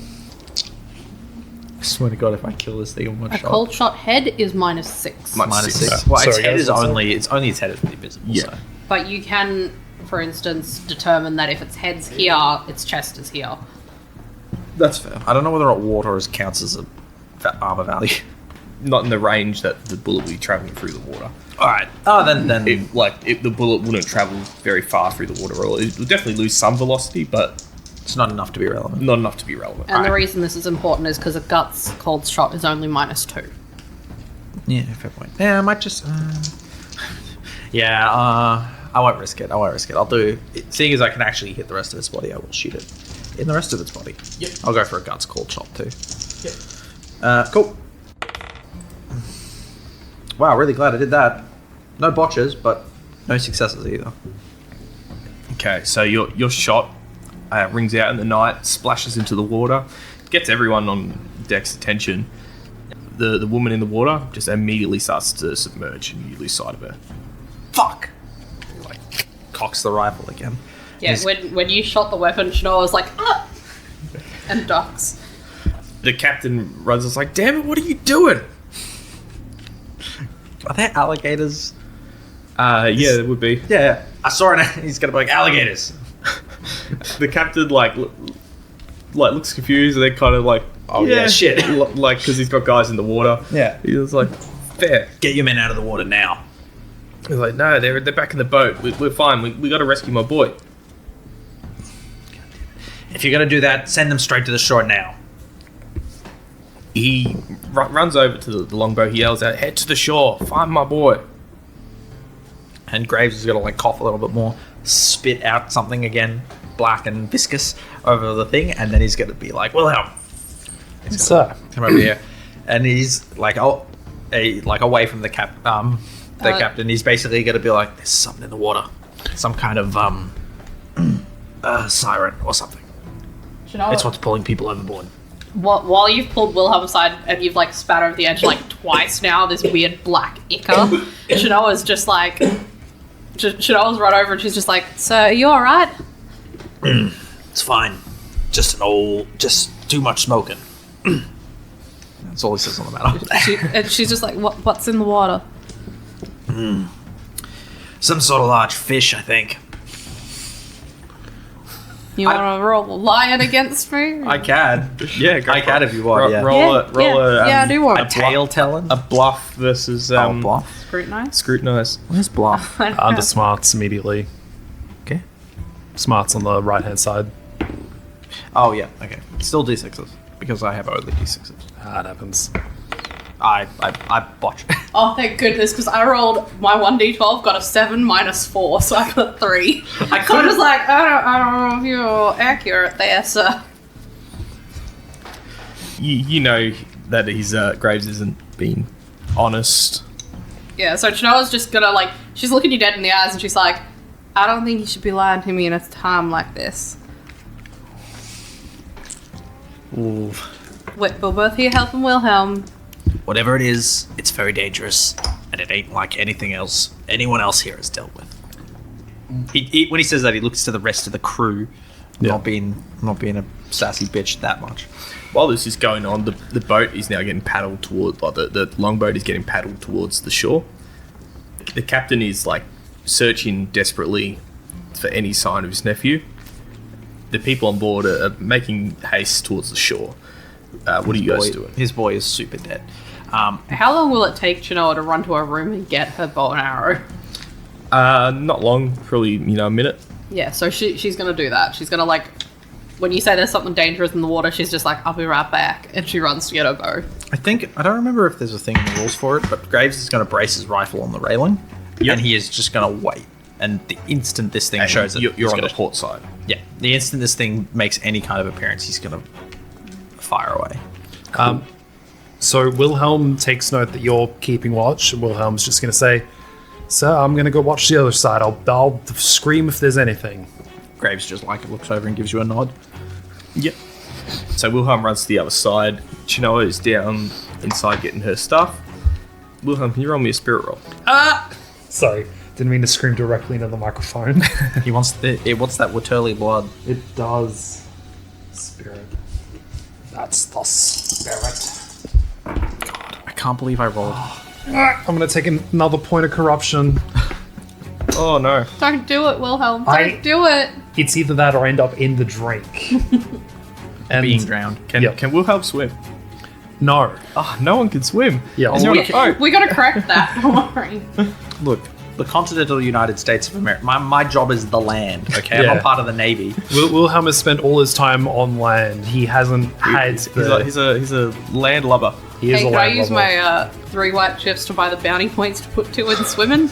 I swear to God, if I kill this thing in one A shot. cold shot head is -6. -6. Yeah. Well, its Sorry, head guys, is what's that? only its head is really visible. Yeah. So. But you can, for instance, determine that if its head's here, its chest is here. That's fair. I don't know whether water counts as a armor value. not in the range that the bullet will be traveling through the water. All right. Oh, then The bullet wouldn't travel very far through the water. Or it will definitely lose some velocity, but it's not enough to be relevant. not enough to be relevant. And the reason this is important is because a guts cold shot is only -2. Yeah, fair point. Yeah, I might just. I won't risk it. I'll do. Seeing as I can actually hit the rest of its body, I will shoot it in the rest of its body. Yep. I'll go for a guts cold shot too. Yep. Cool. Wow, really glad I did that. No botches, but no successes either. Okay, so your shot rings out in the night, splashes into the water, gets everyone on deck's attention. The woman in the water just immediately starts to submerge, and you lose sight of her. Fuck! Like, cocks the rifle again. Yeah, when you shot the weapon, Shanoa was like, ah! And ducks. The captain runs, it's like, damn it, what are you doing? Are there alligators? Yeah, there would be. Yeah, I saw it. He's gonna be like, alligators. The captain looks confused and then kind of like, Oh, yeah, shit. like because he's got guys in the water. Yeah. He was like, fair. Get your men out of the water now. He's like, no, they're back in the boat. We're fine. We got to rescue my boy. If you're going to do that, send them straight to the shore now. He runs over to the longboat. He yells out, head to the shore. Find my boy. And Graves is going to like cough a little bit more, spit out something again, black and viscous over the thing, and then he's going to be like, Wilhelm, So, come over here. And he's like, away from the captain. He's basically going to be like, there's something in the water. Some kind of siren or something. It's what's pulling people overboard. While you've pulled Wilhelm aside and you've like spat over the edge like twice now, this weird black ichor, Shanoa's just like, Shanoa's run over and she's just like, "Sir, are you all right?" It's fine. Just too much smoking. That's all he says on the matter. And she's just like, "What's in the water?" Some sort of large fish, I think. You want to roll a lion against me? I can. Yeah, go I for can it. if you want, yeah. Roll a I do want A tail telling? a bluff versus bluff. scrutinize. scrutinize. Where's bluff? under smarts immediately. Okay. Smarts on the right hand side. Oh, yeah, okay. Still D6s, because I have only D6s. That happens. I botched. Oh, thank goodness, because I rolled my 1d12, got a 7 minus 4, so I got a 3. I was like, I don't know if you're accurate there, sir. You know that his Graves isn't being honest. Yeah, so Chinoa's just gonna, like, she's looking you dead in the eyes and she's like, I don't think you should be lying to me in a time like this. Ooh. We're both here helping Wilhelm. Whatever it is, it's very dangerous, and it ain't like anything else anyone else here has dealt with. When he says that, he looks to the rest of the crew, not being a sassy bitch that much. While this is going on, the boat is now getting paddled toward, like the longboat is getting paddled towards the shore. The captain is like searching desperately for any sign of his nephew. The people on board are making haste towards the shore. What are you guys doing? His boy is super dead. How long will it take Chinoa to run to her room and get her bow and arrow? Not long, probably a minute. Yeah, so she's gonna do that. She's gonna, like, when you say there's something dangerous in the water, she's just like, I'll be right back, and she runs to get her bow. I don't remember if there's a thing in the rules for it, but Graves is going to brace his rifle on the railing, and he is just going to wait. And the instant this thing shows that you're on the port side. Yeah, the instant this thing makes any kind of appearance, he's going to fire away. So Wilhelm takes note that you're keeping watch. Wilhelm's just going to say, "Sir, I'm going to go watch the other side. I'll scream if there's anything." Graves just looks over and gives you a nod. Yep. So Wilhelm runs to the other side. Chinoa is down inside getting her stuff. Wilhelm, can you roll me a spirit roll? Sorry, didn't mean to scream directly into the microphone. He wants that Waterly blood. It does. Spirit. That's the spirit. God, I can't believe I rolled. I'm going to take another point of corruption. Oh no. Don't do it, Wilhelm. Don't do it. It's either that or end up in the drink. And Being drowned. Can Wilhelm swim? No. Oh, no one can swim. Yeah. And you're on a boat. We gotta correct that. Don't worry. Look, the continental United States of America. My job is the land. Okay, I'm Yeah. not part of the Navy. Wilhelm has spent all his time on land. He hasn't had He's a landlubber. He is Hey, a can I land use lover. my 3 white chips to buy the bounty points to put 2 in swimming?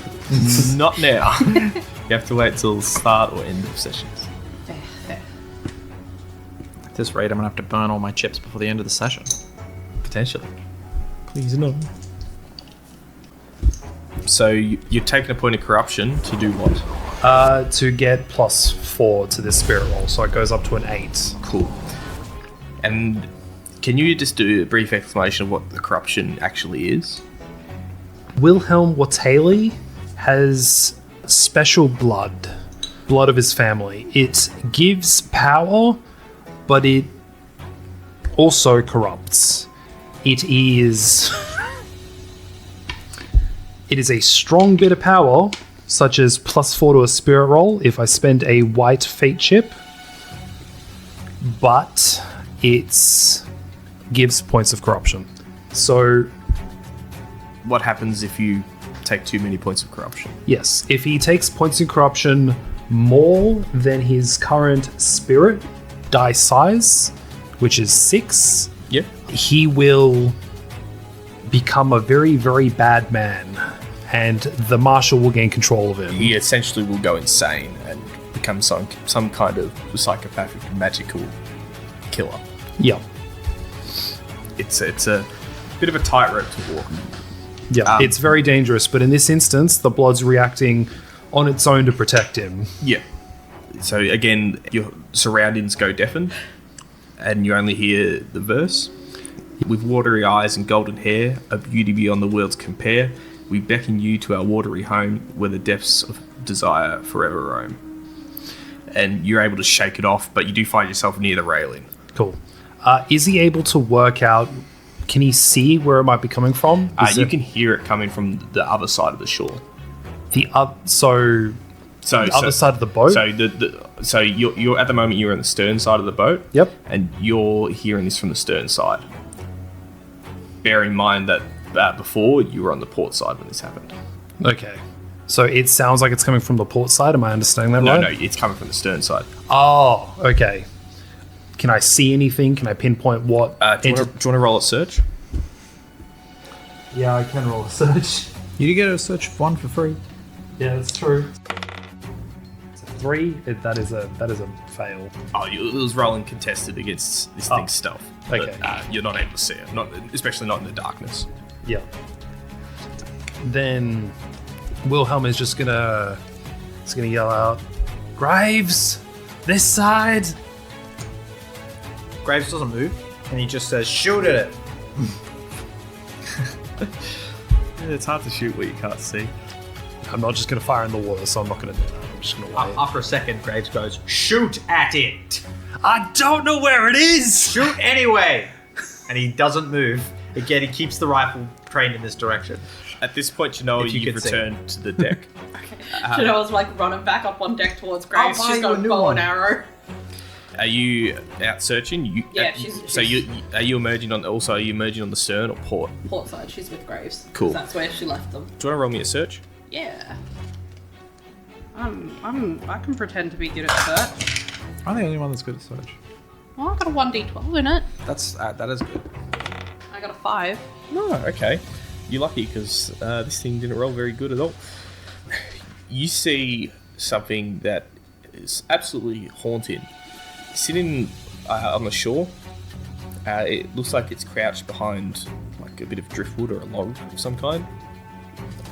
Not now. You have to wait till the start or end of sessions. At this rate, I'm gonna have to burn all my chips before the end of the session. Potentially. Please no. So you're taking a point of corruption to do what? To get +4 to this spirit roll, so it goes up to an 8. Cool. And can you just do a brief explanation of what the corruption actually is? Wilhelm Wataley has special blood of his family. It gives power, but it also corrupts. It is a strong bit of power, such as +4 to a spirit roll if I spend a white fate chip, but it gives points of corruption. So, What happens if you take too many points of corruption? yes, if he takes points of corruption more than his current spirit dice size, which is 6, Yeah. he will become a very, very bad man, and the marshal will gain control of him. He essentially will go insane and become some kind of psychopathic magical killer. Yeah. It's a bit of a tightrope to walk. Yeah, it's very dangerous, but in this instance, the blood's reacting on its own to protect him. Yeah. So again, your surroundings go deafened, and you only hear the verse. With watery eyes and golden hair, a beauty beyond the world's compare, we beckon you to our watery home, where the depths of desire forever roam. And you're able to shake it off, but you do find yourself near the railing. Cool. Is he able to work out? Can he see where it might be coming from? You can hear it coming from the other side of the shore. The other side of the boat. So you're at the moment you're on the stern side of the boat. Yep. And you're hearing this from the stern side. Bear in mind that before you were on the port side when this happened. Okay. So it sounds like it's coming from the port side. Am I understanding that No, right? it's coming from the stern side. Oh, okay. Can I see anything? Can I pinpoint what? Do you want to roll a search? Yeah, I can roll a search. You get a search one for free. Yeah, that's true. It's a 3. That is a fail. Oh, it was rolling contested against this thing's stealth. Okay. But, you're not able to see it, especially not in the darkness. Yeah. Then Wilhelm is just gonna yell out, "Graves, this side!" Graves doesn't move, and he just says, "Shoot at it." It's hard to shoot what you can't see. I'm not just gonna fire in the water, so I'm not gonna do that. I'm just gonna wait. After a second, Graves goes, "Shoot at it! I don't know where it is. Shoot anyway!" And he doesn't move. Again, he keeps the rifle trained in this direction. At this point, you've could see. returned to the deck. Janelle's like running back up on deck towards Graves. I'll buy She's you a got new bow one. and arrow. Are you out searching? Yeah, Are you emerging on the stern or port? Port side. She's with Graves. 'Cause Cool. That's where she left them. Do you want to roll me a search? Yeah. I can pretend to be good at search. I'm the only one that's good at search. Well, I got a 1d12 in it. That is good. I got a 5. Oh, okay. You're lucky because this thing didn't roll very good at all. You see something that is absolutely haunting. Sitting on the shore, it looks like it's crouched behind like a bit of driftwood or a log of some kind.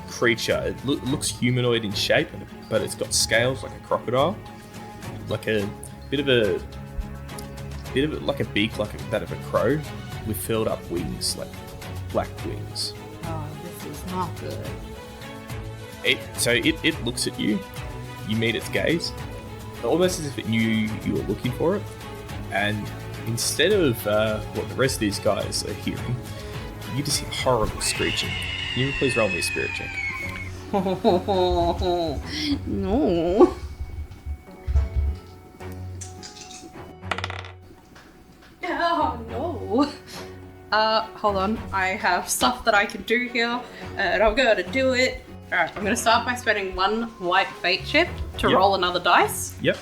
Creature. It looks humanoid in shape, but it's got scales like a crocodile, like a bit of a like a beak like that of a crow, with furled up wings, like black wings. Oh, this is not good. It looks at you. You meet its gaze, almost as if it knew you were looking for it. And instead of what the rest of these guys are hearing, you just hear horrible screeching. Can you please roll me a spirit check? No. Oh no. Hold on. I have stuff that I can do here, and I'm gonna do it. Alright, I'm gonna start by spending 1 white fate chip to Yep. roll another dice. Yep.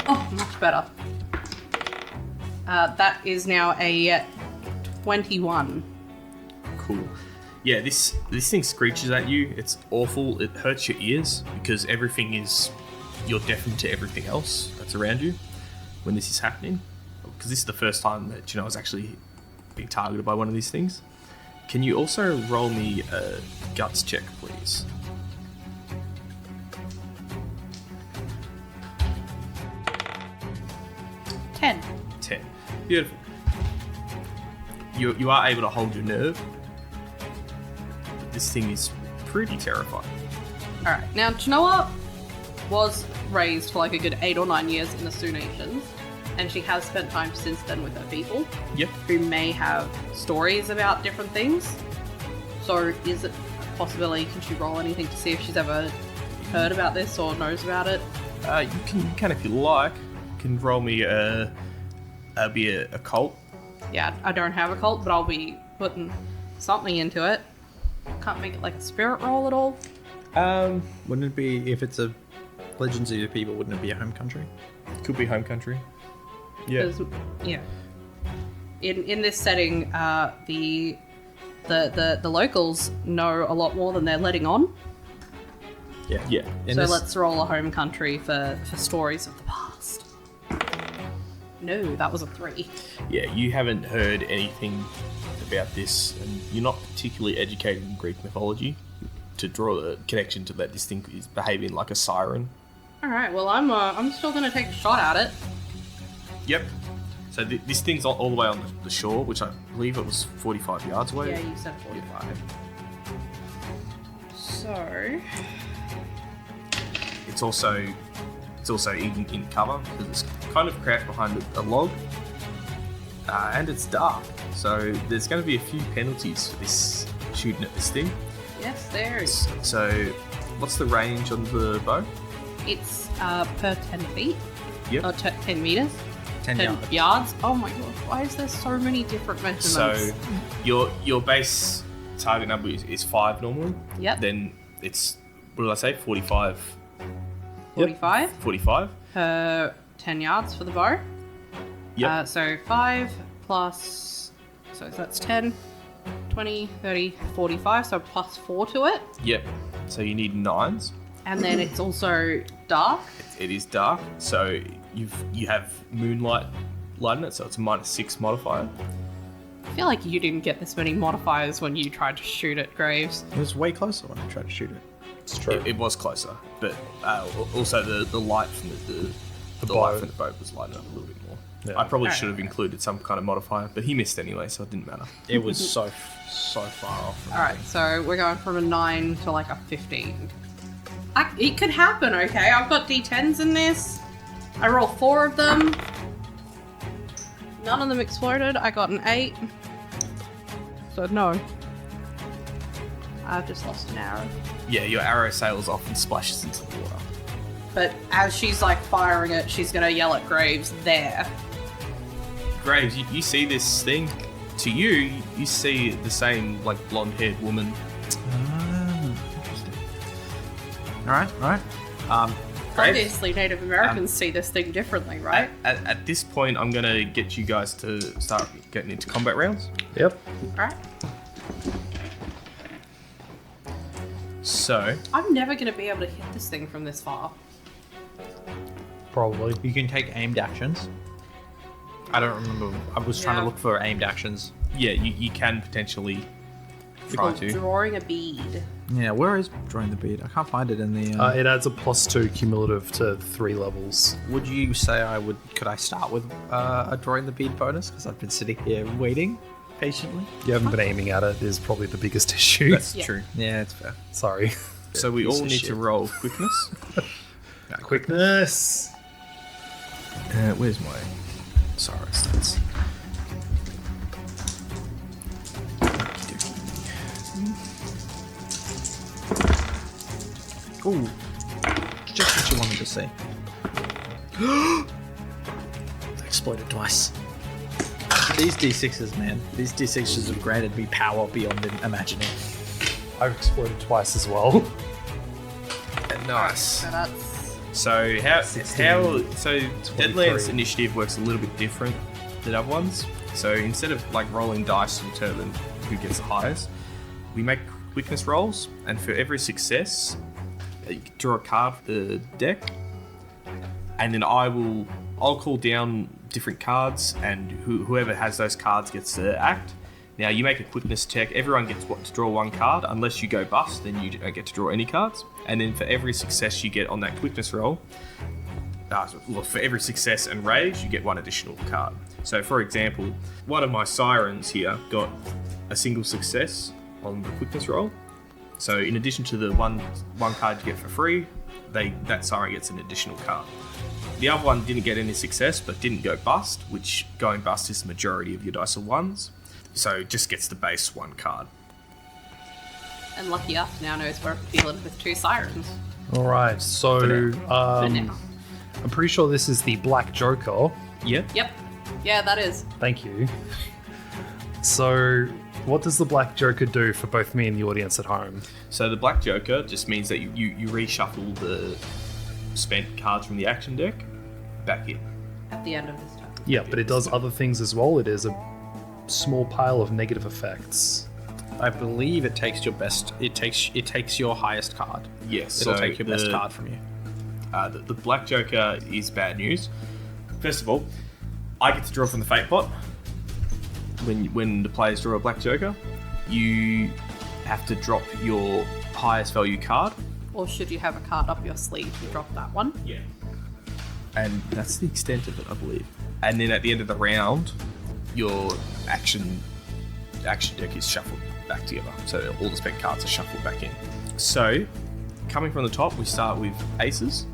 Oh, much better. That is now a 21. Cool. Yeah, this thing screeches at you. It's awful. It hurts your ears because you're deafened to everything else that's around you when this is happening. Because this is the first time that has actually been targeted by one of these things. Can you also roll me a guts check, please? Ten. 10. Beautiful. You are able to hold your nerve. But this thing is pretty terrifying. Alright, now Genoa was raised for like a good 8 or 9 years in the Sioux Nations, and she has spent time since then with her people, Yep. who may have stories about different things. So is it a possibility, can she roll anything to see if she's ever heard about this or knows about it? You can if you like. You can roll me a cult. Yeah, I don't have a cult, but I'll be putting something into it. Can't make it like a spirit roll at all. Wouldn't it be, if it's a Legends of the People, wouldn't it be a home country? Could be home country. Yeah. 'Cause, yeah. In this setting, the locals know a lot more than they're letting on. Yeah. Yeah. So let's roll a home country for stories of the past. No, that was a 3. Yeah, you haven't heard anything about this, and you're not particularly educated in Greek mythology to draw the connection to that this thing is behaving like a siren. All right. Well, I'm still gonna take a shot at it. Yep. So this thing's all the way on the shore, which I believe it was 45 yards away. Yeah, you said 45. So It's also in cover because it's kind of crouched behind a log, and it's dark. So there's going to be a few penalties for this shooting at this thing. yes, there is. So what's the range on the bow? It's per 10 feet. Yep. Or 10 meters. 10 yards. yards. Oh my god! Why is there so many different measurements? So your base target number is 5 normally. Yep. Then it's, what did I say, 45. 45 45. per 10 yards for the bow. Yep. So 5 plus, so that's 10, 20, 30, 45, so plus 4 to it. Yep. So you need 9s. And then it's also dark. It is dark, so you have moonlight light in it, so it's a -6 modifier. I feel like you didn't get this many modifiers when you tried to shoot at Graves. It was way closer when I tried to shoot it. It's true. It was closer, but also the light from the light bow. from the boat was lighting up a little bit more. Yeah. I probably Alright. should have included some kind of modifier, but he missed anyway, so it didn't matter. It was so far off. Alright, so we're going from a 9 to like a 15. It could happen, okay? I've got D10s in this. I roll 4 of them. None of them exploded. I got an 8. So no. I've just lost an arrow. Yeah, your arrow sails off and splashes into the water. But as she's like firing it, she's gonna yell at Graves there. Graves, you see this thing. To you see the same like blonde-haired woman. Interesting. Alright. Graves, Obviously, Native Americans see this thing differently, right? At this point, I'm gonna get you guys to start getting into combat rounds. Yep. Alright. So, I'm never gonna be able to hit this thing from this far. Probably. you can take aimed actions. I don't remember. I was trying to Yeah. look for aimed actions. yeah, you can potentially try Called to. drawing a bead. Yeah, where is drawing the bead? I can't find it in the. It adds a +2 cumulative to 3 levels. Would you say I would? Could I start with a drawing the bead bonus? Because I've been sitting here waiting patiently. You haven't been aiming at it is probably the biggest issue. That's Yeah. true. Yeah, it's fair. Sorry. So we Piece all of need shit. to roll quickness. Quickness. Where's my sorry stats? Ooh, just what you wanted to see. They exploded twice. These D6s, man. These D6s have granted me power beyond imagining. I've exploded twice as well. Nice. So that's So so Deadland's initiative works a little bit different than other ones. So instead of like rolling dice to determine who gets the highest, we make quickness rolls, and for every success, you can draw a card for the deck, and then I'll call down different cards, and whoever has those cards gets to act. Now you make a quickness check. Everyone gets to draw 1 card. Unless you go bust, then you don't get to draw any cards. And then for every success you get on that quickness roll, for every success and rage, you get 1 additional card. So for example, one of my sirens here got a single success on the quickness roll. So in addition to the one card you get for free, that siren gets an additional card. The other one didn't get any success, but didn't go bust, which going bust is the majority of your dice of 1s. So it just gets the base 1 card. and Lucky Us now knows what I'm feeling with 2 sirens. All right. So For now. I'm pretty sure this is the Black Joker. Yeah. Yep. Yeah, that is. Thank you. So, what does the Black Joker do for both me and the audience at home? So the Black Joker just means that you reshuffle the spent cards from the action deck back in. At the end of this turn. Yeah, but it does other things as well. It is a small pile of negative effects. I believe it takes your best. It takes your highest card. Yes. It'll so take your best card from you. The Black Joker is bad news. First of all, I get to draw from the Fate pot. When the players draw a Black Joker, you have to drop your highest value card. Or should you have a card up your sleeve to drop that one? Yeah. And that's the extent of it, I believe. And then at the end of the round, your action deck is shuffled back together. So all the spent cards are shuffled back in. So, coming from the top, we start with aces.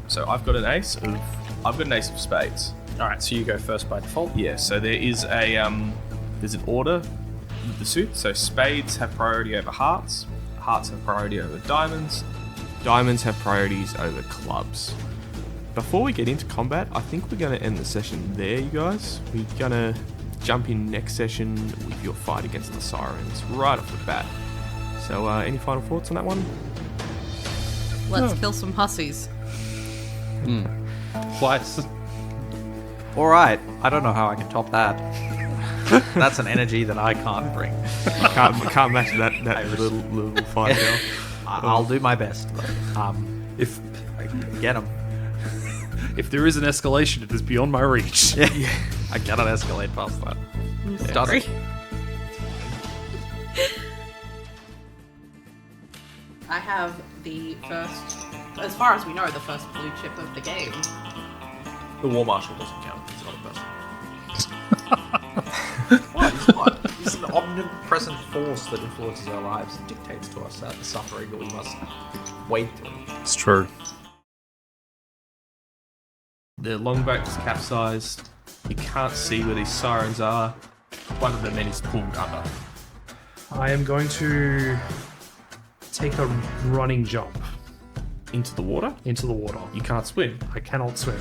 So I've got an ace of spades. All right, so you go first by default. Yeah. So there is there's an order with the suit. So spades have priority over hearts. Hearts have priority over diamonds. Diamonds have priorities over clubs. Before we get into combat, I think we're going to end the session there, you guys. We're going to jump in next session with your fight against the sirens right off the bat. So, any final thoughts on that one? Let's kill some pussies. Twice. All right. I don't know how I can top that. That's an energy that I can't bring. Can't match that little fight girl. I'll do my best. But, if I can get them. If there is an escalation, it is beyond my reach. Yeah. I cannot escalate past that. Sorry. I have the first, as far as we know, the first blue chip of the game. The War Marshal doesn't count. He's not a person. What? He's not. He's an omnipresent force that influences our lives and dictates to us the suffering that we must wade through. It's true. The longboat's capsized. You can't see where these sirens are. One of the men is pulled under. I am going to take a running jump Into the water? into the water. You can't swim. I cannot swim.